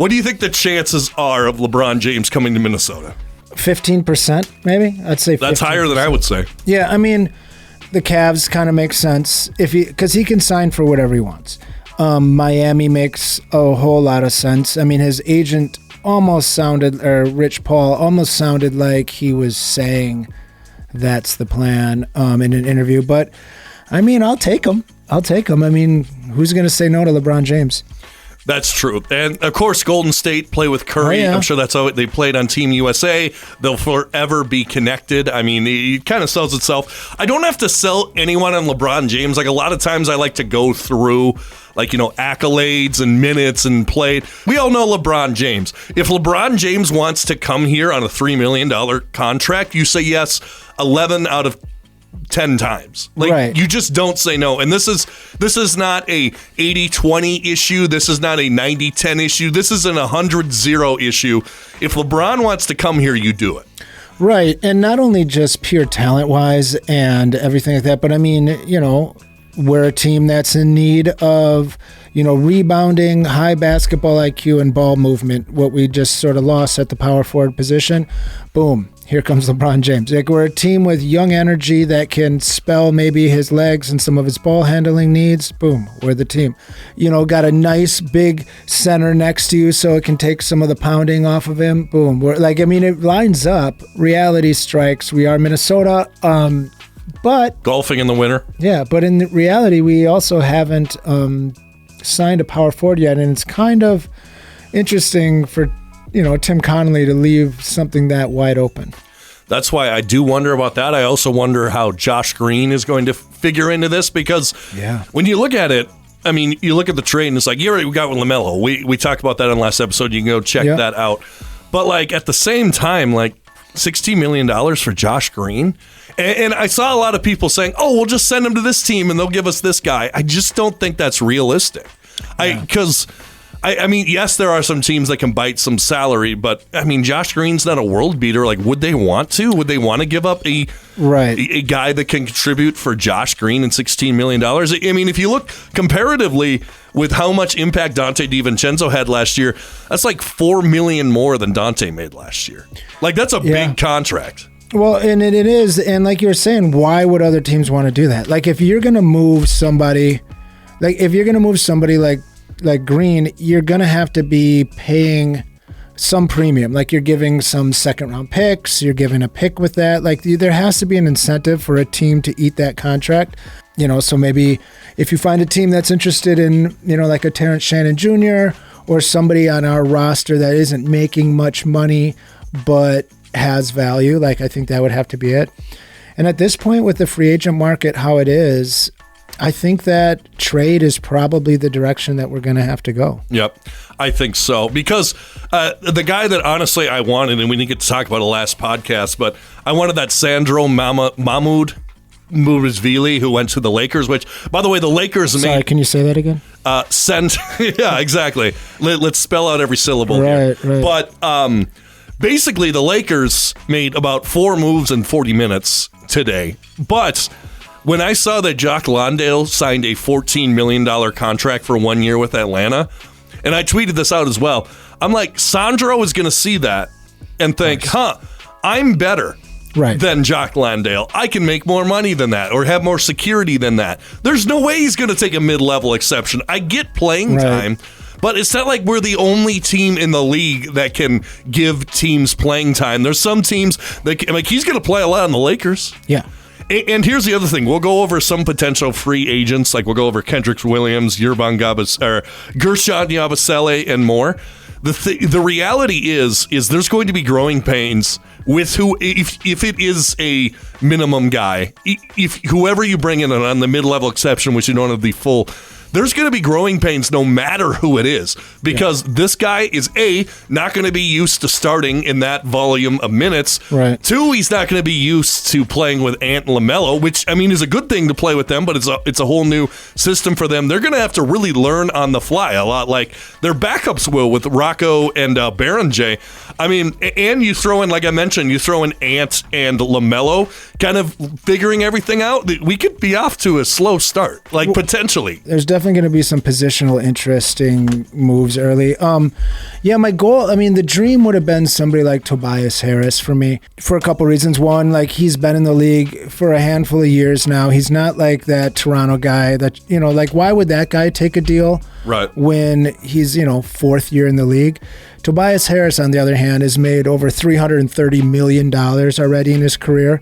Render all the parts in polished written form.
What do you think the chances are of LeBron James coming to Minnesota? 15%, maybe. I'd say 15%. That's higher than I would say. Yeah, I mean, the Cavs kind of make sense because he can sign for whatever he wants. Miami makes a whole lot of sense. I mean, his agent almost sounded, or Rich Paul almost sounded like he was saying that's the plan in an interview. But I mean, I'll take him. I mean, who's going to say no to LeBron James? That's true. And, of course, Golden State play with Curry. I'm sure that's how they played on Team USA. They'll forever be connected. I mean, it kind of sells itself. I don't have to sell anyone on LeBron James. Like, a lot of times I like to go through, like, accolades and minutes and played. We all know LeBron James. If LeBron James wants to come here on a $3 million contract, you say yes 11 out of 10 times. Like, you just don't say no. And this is not a 80-20 issue. This is not a 90-10 issue. This is an 100-0 issue. If LeBron wants to come here, you do it. Right. And not only just pure talent-wise and everything like that, but I mean, we're a team that's in need of, rebounding, high basketball IQ, and ball movement, what we just sort of lost at the power forward position. Boom. Here comes LeBron James. Like, we're a team with young energy that can spell maybe his legs and some of his ball handling needs. Boom, we're the team. Got a nice big center next to you so it can take some of the pounding off of him. Boom. It lines up. Reality strikes. We are Minnesota. But golfing in the winter. Yeah, but in reality, we also haven't signed a power forward yet, and it's kind of interesting for Tim Connelly to leave something that wide open. That's why I do wonder about that. I also wonder how Josh Green is going to figure into this, because when you look at it, I mean, you look at the trade and it's like, we got with LaMelo. We talked about that on the last episode. You can go check that out. But like at the same time, like $16 million for Josh Green. And I saw a lot of people saying, we'll just send him to this team and they'll give us this guy. I just don't think that's realistic. Because I mean, yes, there are some teams that can bite some salary, but I mean, Josh Green's not a world beater. Like, would they want to? Would they want to give up a guy that can contribute for Josh Green and $16 million? I mean, if you look comparatively with how much impact Dante DiVincenzo had last year, that's like $4 million more than Dante made last year. Like, that's a big contract. Well, and it is, and like you were saying, why would other teams want to do that? Like, if you're going to move somebody, like Green, you're going to have to be paying some premium. Like, you're giving some second-round picks. You're giving a pick with that. Like, there has to be an incentive for a team to eat that contract. So maybe if you find a team that's interested in, like a Terrence Shannon Jr. or somebody on our roster that isn't making much money but has value, like, I think that would have to be it. And at this point, with the free agent market how it is, I think that trade is probably the direction that we're going to have to go. Yep, I think so. Because the guy that honestly I wanted, and we didn't get to talk about the last podcast, but I wanted that Sandro Mahmoud Muzvili, who went to the Lakers, which, by the way, the Lakers Sorry, can you say that again? Yeah, exactly. Let's spell out every syllable here. Right. But basically, the Lakers made about 4 moves in 40 minutes today. But when I saw that Jock Landale signed a $14 million contract for 1 year with Atlanta, and I tweeted this out as well, I'm like, Sandro is going to see that and think, I'm better than Jock Landale. I can make more money than that or have more security than that. There's no way he's going to take a mid-level exception. I get playing time, but it's not like we're the only team in the league that can give teams playing time. There's some teams that can, like, he's going to play a lot on the Lakers. Yeah. And here's the other thing. We'll go over some potential free agents. Like, we'll go over Kenrich Williams, Gershon Yabusele, and more. The reality is there's going to be growing pains with if it is a minimum guy. If whoever you bring in on the mid-level exception, which you don't have the full, there's going to be growing pains no matter who it is, because this guy is not going to be used to starting in that volume of minutes. Right. 2, he's not going to be used to playing with Ant and LaMelo, which, I mean, is a good thing to play with them, but it's a whole new system for them. They're going to have to really learn on the fly a lot, like their backups will with Rocco and Baron J. I mean, and you throw in, like I mentioned, you throw in Ant and LaMelo, kind of figuring everything out. We could be off to a slow start, like potentially. There's definitely going to be some positional interesting moves early. My goal, the dream would have been somebody like Tobias Harris for me for a couple reasons. One, like he's been in the league for a handful of years now. He's not like that Toronto guy that, why would that guy take a deal when he's, fourth year in the league? Tobias Harris, on the other hand, has made over $330 million already in his career,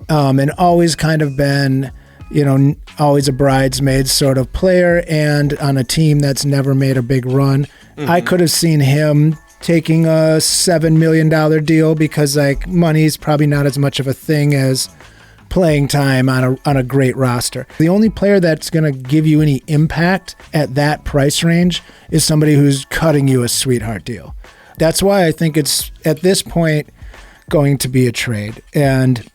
and always kind of been, always a bridesmaid sort of player and on a team that's never made a big run. Mm-hmm. I could have seen him taking a $7 million deal because money's probably not as much of a thing as playing time on a great roster. The only player that's going to give you any impact at that price range is somebody who's cutting you a sweetheart deal. That's why I think it's, at this point, going to be a trade. And,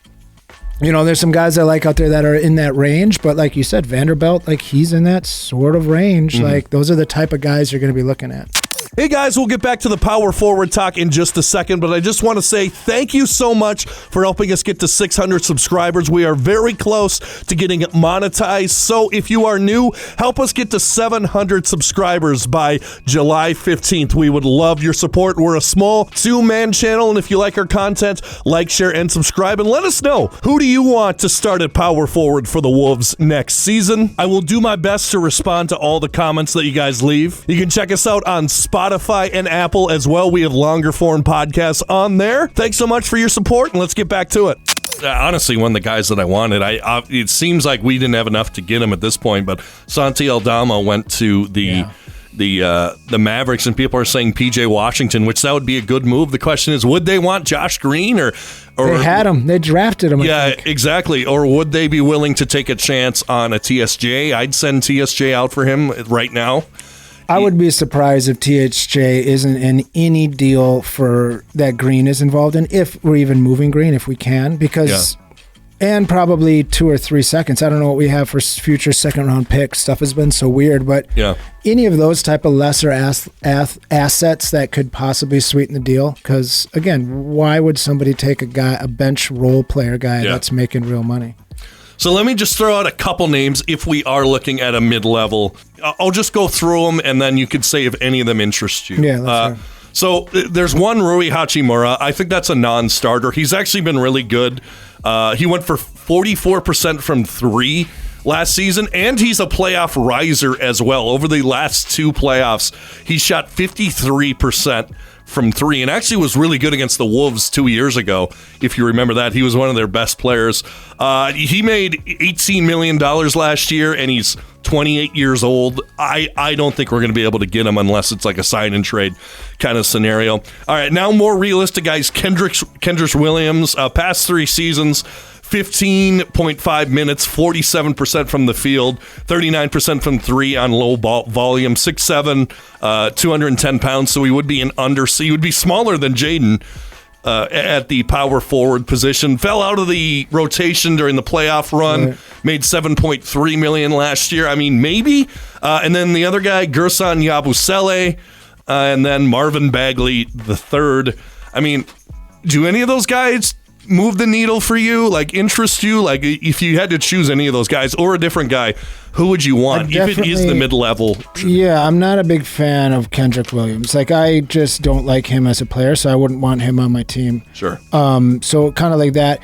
there's some guys I like out there that are in that range, but like you said, Vanderbilt, he's in that sort of range. Mm-hmm. Those are the type of guys you're going to be looking at. Hey guys, we'll get back to the power forward talk in just a second, but I just want to say thank you so much for helping us get to 600 subscribers. We are very close to getting it monetized, so if you are new, help us get to 700 subscribers by July 15th. We would love your support. We're a small two-man channel, and if you like our content, like, share, and subscribe, and let us know, who do you want to start at power forward for the Wolves next season? I will do my best to respond to all the comments that you guys leave. You can check us out on Spotify and Apple as well. We have longer form podcasts on there. Thanks so much for your support, and let's get back to it. Honestly, one of the guys that I wanted, it seems like we didn't have enough to get him at this point, but Santi Aldama went to the Mavericks, and people are saying PJ Washington, which that would be a good move. The question is, would they want Josh Green or they had him, they drafted him? Yeah, exactly. Or would they be willing to take a chance on a TSJ? I'd send TSJ out for him right now. I would be surprised if THJ isn't in any deal for that Green is involved in, if we're even moving Green, if we can, because and probably 2 or 3 seconds. I don't know what we have for future second round picks. Stuff has been so weird, but any of those type of lesser assets that could possibly sweeten the deal. Because again, why would somebody take a bench role player guy that's making real money? So let me just throw out a couple names if we are looking at a mid-level. I'll just go through them, and then you could say if any of them interest you. Yeah, so there's one, Rui Hachimura. I think that's a non-starter. He's actually been really good. He went for 44% from three last season, and he's a playoff riser as well. Over the last 2 playoffs, he shot 53% from three, and actually was really good against the Wolves 2 years ago, if you remember that. He was one of their best players. He made $18 million last year, and he's 28 years old. I don't think we're going to be able to get him unless it's like a sign-and-trade kind of scenario. All right, now more realistic guys. Kenrich Williams, past 3 seasons, 15.5 minutes, 47% from the field, 39% from three on low volume, 6'7", 210 pounds, so he would be he would be smaller than Jaden at the power forward position. Fell out of the rotation during the playoff run, made $7.3 million last year. I mean, maybe. And then the other guy, Gerson Yabusele, and then Marvin Bagley III. I mean, do any of those guys move the needle for you, interest you? If you had to choose any of those guys or a different guy, who would you want if it is the mid-level? Yeah, I'm not a big fan of Kenrich Williams. I just don't like him as a player, so I wouldn't want him on my team. Sure. So kind of like that.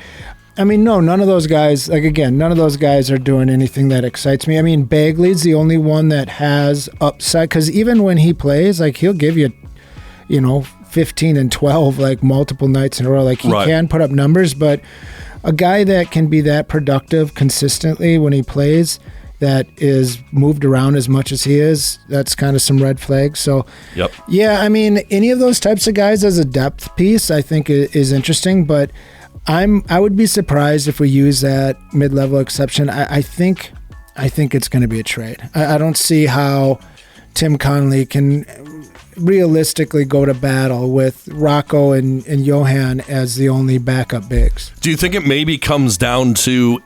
I mean, no, none of those guys, none of those guys are doing anything that excites me. I mean, Bagley's the only one that has upside, because even when he plays, he'll give you, 15 and 12 multiple nights in a row. He can put up numbers, but a guy that can be that productive consistently when he plays, that is moved around as much as he is, that's kind of some red flags. So yeah, I mean, any of those types of guys as a depth piece I think is interesting, but I would be surprised if we use that mid-level exception. I think it's going to be a trade. I don't see how Tim Connelly can realistically go to battle with Rocco and Johan as the only backup bigs. Do you think it maybe comes down to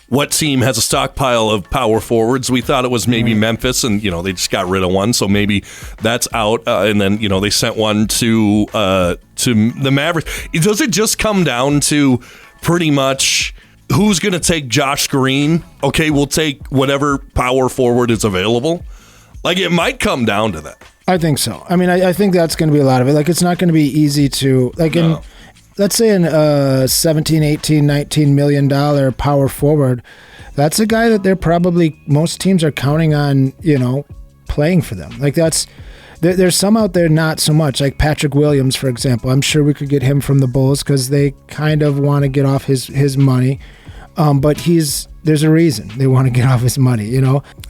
what team has a stockpile of power forwards? We thought it was maybe Memphis, and they just got rid of one, so maybe that's out. And then they sent one to the Mavericks. Does it just come down to pretty much who's going to take Josh Green? Okay, we'll take whatever power forward is available. Like, it might come down to that. I think so. I mean, I think that's going to be a lot of it. Like, it's not going to be easy to, like, let's say in 17, 18, 19 million dollar power forward, that's a guy that they're probably, most teams are counting on, playing for them. Like, there's some out there not so much, like Patrick Williams, for example. I'm sure we could get him from the Bulls because they kind of want to get off his money. But there's a reason they want to get off his money,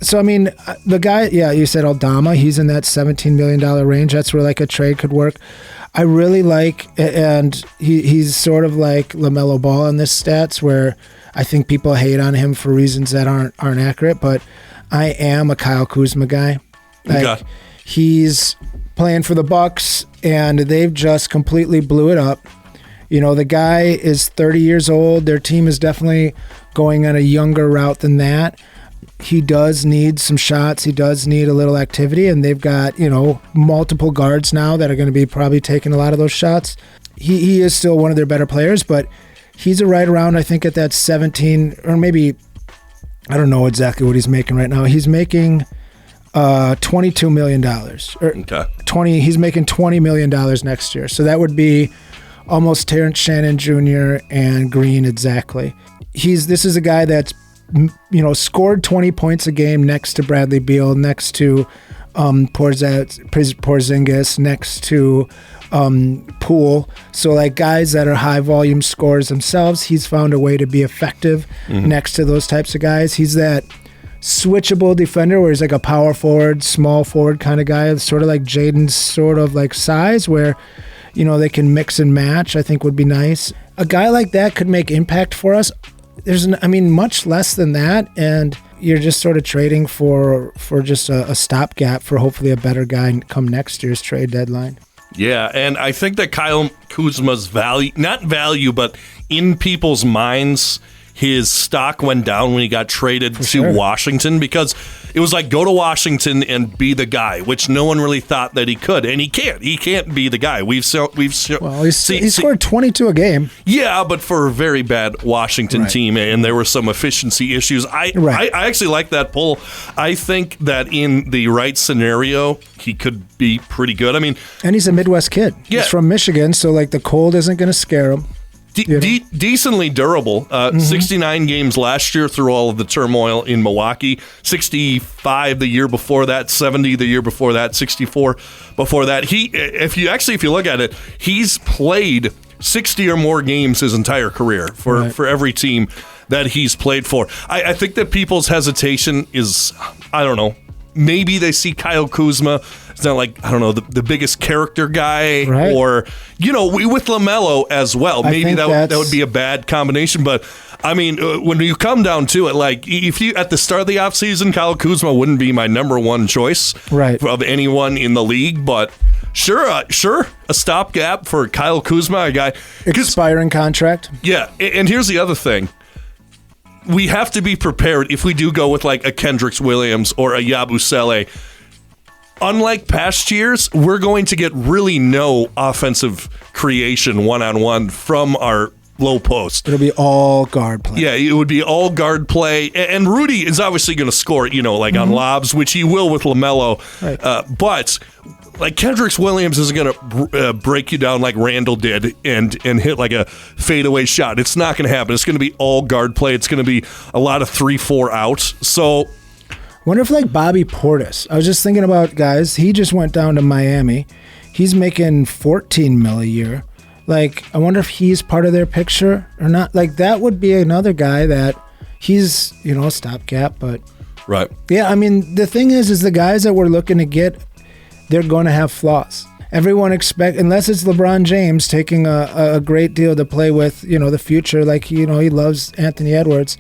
So, I mean, the guy, you said Aldama, he's in that $17 million range. That's where, like, a trade could work. I really like, and he's sort of like LaMelo Ball in this stats, where I think people hate on him for reasons that aren't accurate, but I am a Kyle Kuzma guy. Like, he's playing for the Bucks, and they've just completely blew it up. The guy is 30 years old. Their team is definitely going on a younger route than that. He does need some shots. He does need a little activity, and they've got, multiple guards now that are going to be probably taking a lot of those shots. He is still one of their better players, but he's right around, I think, at that 17, or maybe, I don't know exactly what he's making right now. He's making $22 million. Okay. He's making $20 million next year. So that would be almost Terrence Shannon Jr. and Green exactly. This is a guy that's scored 20 points a game next to Bradley Beal, next to Porzingis, next to Poole. So, like, guys that are high volume scorers themselves, he's found a way to be effective next to those types of guys. He's that switchable defender where he's like a power forward, small forward kind of guy, sort of like Jaden's sort of like size, where they can mix and match, I think would be nice. A guy like that could make impact for us. There's much less than that, and you're just sort of trading for just a stopgap for hopefully a better guy come next year's trade deadline. Yeah, and I think that Kyle Kuzma's value, but in people's minds, his stock went down when he got traded to Washington, because it was like, go to Washington and be the guy, which no one really thought that he could, and he can't. He can't be the guy. He scored 22 a game. Yeah, but for a very bad Washington team, and there were some efficiency issues. I actually like that pull. I think that in the right scenario, he could be pretty good. I mean, and he's a Midwest kid. Yeah. He's from Michigan, so like the cold isn't going to scare him. Decently durable. 69 games last year through all of the turmoil in Milwaukee. 65 the year before that. 70 the year before that. 64 before that. If you look at it, he's played 60 or more games his entire career for every team that he's played for. I think that people's hesitation is, I don't know, maybe they see Kyle Kuzma. It's not like, I don't know, the biggest character guy, or, with LaMelo as well. Maybe that would be a bad combination. But, I mean, when you come down to it, like, if you, at the start of the offseason, Kyle Kuzma wouldn't be my number one choice of anyone in the league. But sure, a stopgap for Kyle Kuzma, a guy. Expiring contract. Yeah, and here's the other thing. We have to be prepared if we do go with like a Kenrich Williams or a Yabusele. Unlike past years, we're going to get really no offensive creation one-on-one from our low post. It'll be all guard play. Yeah, it would be all guard play. And Rudy is obviously going to score, on lobs, which he will with LaMelo. Right. But like Kenrich Williams isn't going to break you down like Randall did and hit like a fadeaway shot. It's not going to happen. It's going to be all guard play. It's going to be a lot of 3-4 outs. So, wonder if like Bobby Portis. I was just thinking about guys. He just went down to Miami. He's making $14 million a year. Like, I wonder if he's part of their picture or not. Like, that would be another guy that he's a stopgap. But right. Yeah, I mean, the thing is the guys that we're looking to get, they're going to have flaws. Everyone unless it's LeBron James taking a great deal to play with, the future, like, he loves Anthony Edwards.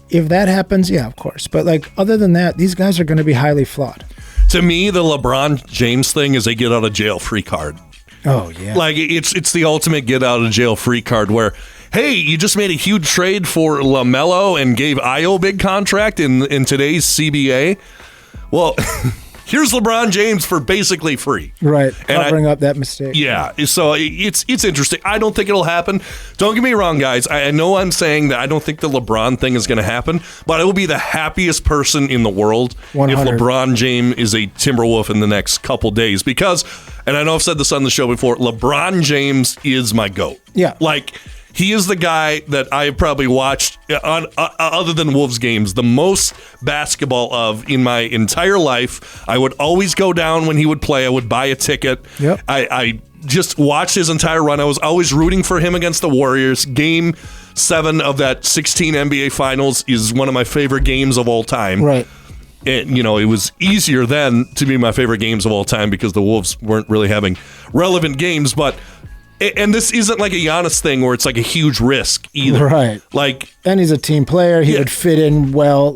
If that happens, yeah, of course. But, like, other than that, these guys are going to be highly flawed. To me, the LeBron James thing is a get-out-of-jail-free card. Oh, yeah. Like, it's the ultimate get-out-of-jail-free card where, hey, you just made a huge trade for LaMelo and gave Ayo a big contract in today's CBA. Well, here's LeBron James for basically free. Right, covering up that mistake. Yeah, so it's interesting. I don't think it'll happen. Don't get me wrong, guys. I know I'm saying that I don't think the LeBron thing is going to happen, but I will be the happiest person in the world 100. if LeBron James is a Timberwolf in the next couple days because, and I know I've said this on the show before, LeBron James is my GOAT. Yeah. Like, he is the guy that I have probably watched, on other than Wolves games, the most basketball of in my entire life. I would always go down when he would play. I would buy a ticket. Yep. I just watched his entire run. I was always rooting for him against the Warriors. Game 7 of that 16 NBA Finals is one of my favorite games of all time. Right. And, it was easier then to be my favorite games of all time because the Wolves weren't really having relevant games, but... And this isn't like a Giannis thing where it's like a huge risk either. Right. Like, and he's a team player. He would fit in well.